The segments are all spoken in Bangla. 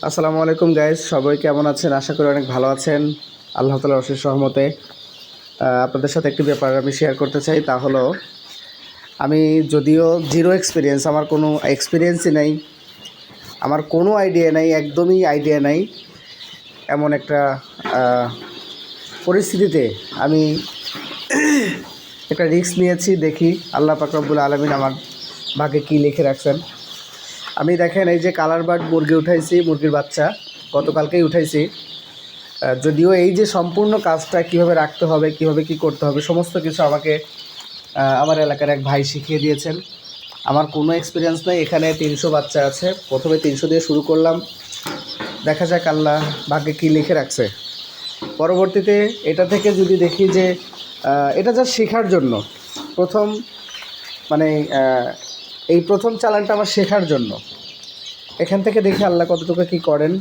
আসসালামু আলাইকুম গাইস, সবাই কেমন আছেন? আশা করি অনেক ভালো আছেন। আল্লাহ তাআলার অশেষ রহমতে আপনাদের সাথে একটি ব্যাপার আমি শেয়ার করতে চাই। তা হলো, আমি যদিও জিরো এক্সপিরিয়েন্স, আমার কোনো এক্সপিরিয়েন্সই নাই, আমার কোনো আইডিয়া নাই, একদমই আইডিয়া নাই। এমন একটা পরিস্থিতিতে আমি একটা রিস্ক নিয়েছি। দেখি আল্লাহ পাক রব্বুল আলামিন আমার ভাগ্যে কী লিখে রাখছেন। আমি দেখেন, এই যে কালার বার্ড মুরগি উঠাইছি, মুরগির বাচ্চা গতকালকেই উঠাইছি। যদিও এই যে সম্পূর্ণ কাজটা কীভাবে রাখতে হবে, কীভাবে কী করতে হবে, সমস্ত কিছু আমাকে আমার এলাকার এক ভাই শিখিয়ে দিয়েছেন। আমার কোনো এক্সপিরিয়েন্স নেই। এখানে 300 বাচ্চা আছে। প্রথমে 300 দিয়ে শুরু করলাম, দেখা যাক আল্লাহ ভাগ্যে কী লিখে রাখছে। পরবর্তীতে এটা থেকে যদি দেখি যে এটা যা শেখার জন্য এই প্রথম চালানটা আমার শেখার জন্য, এখান থেকে দেখি আল্লাহ কতটুকু কী করেন।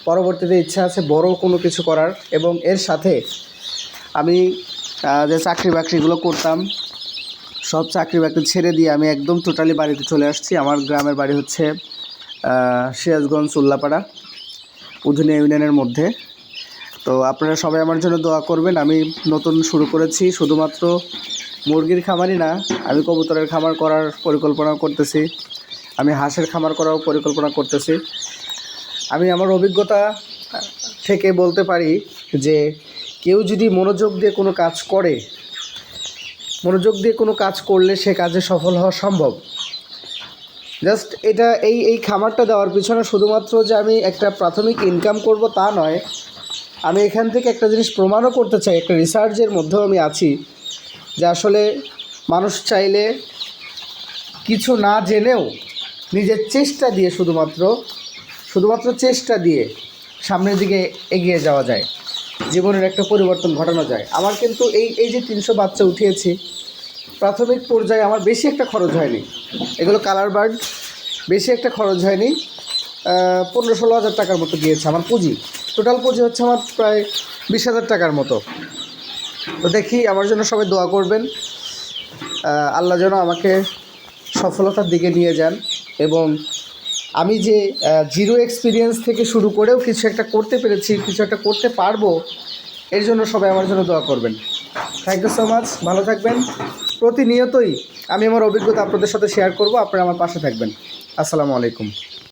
পরবর্তীতে ইচ্ছা আছে বড় কোনো কিছু করার, এবং এর সাথে আমি যে চাকরি বাকরিগুলো করতাম, সব চাকরি বাকরি ছেড়ে দিয়ে আমি একদম টোটালি বাড়িতে চলে আসছি। আমার গ্রামের বাড়ি হচ্ছে সিরাজগঞ্জ উল্লাপাড়া, উধুনিয়া ইউনিয়নের মধ্যে। তো আপনারা সবাই আমার জন্য দোয়া করবেন। আমি নতুন শুরু করেছি, শুধুমাত্র মুরগির খামারই না, আমি কবুতরের খামার করার পরিকল্পনা করতেছি, আমি হাঁসের খামার করার পরিকল্পনা করতেছি। আমি আমার অভিজ্ঞতা থেকে বলতে পারি যে কেউ যদি মনোযোগ দিয়ে কোনো কাজ করে, মনোযোগ দিয়ে কোনো কাজ করলে সে কাজে সফল হওয়া সম্ভব। জাস্ট এই খামারটা দেওয়ার পিছনে শুধুমাত্র যে আমি একটা প্রাথমিক ইনকাম করব তা নয়, আমি এখান থেকে একটা জিনিস প্রমাণও করতে চাই। একটা রিসার্চের মধ্যেও আমি আছি যে আসলে মানুষ চাইলে কিছু না জেনেও নিজের চেষ্টা দিয়ে, শুধুমাত্র চেষ্টা দিয়ে সামনের দিকে এগিয়ে যাওয়া যায়, জীবনের একটা পরিবর্তন ঘটানো যায়। আমার কিন্তু এই যে 300 বাচ্চা উঠিয়েছি, প্রাথমিক পর্যায়ে আমার বেশি একটা খরচ হয়নি। এগুলো কালার বার্ড, বেশি একটা খরচ হয়নি। 15-16 হাজার টাকার মতো গিয়েছে আমার পুঁজি। টোটাল পুঁজি হচ্ছে আমার প্রায় 20,000 টাকার মতো। তো দেখি, আমার জন্য সবাই দোয়া করবেন, আল্লাহ যেন আমাকে সফলতার দিকে নিয়ে যান, এবং আমি যে জিরো এক্সপিরিয়েন্স থেকে শুরু করেও কিছু একটা করতে পেরেছি, কিছু একটা করতে পারবো, এর জন্য সবাই আমার জন্য দোয়া করবেন। থ্যাংক ইউ সো মাচ, ভালো থাকবেন। প্রতিনিয়তই আমি আমার অভিজ্ঞতা আপনাদের সাথে শেয়ার করব, আপনারা আমার পাশে থাকবেন। আসসালামু আলাইকুম।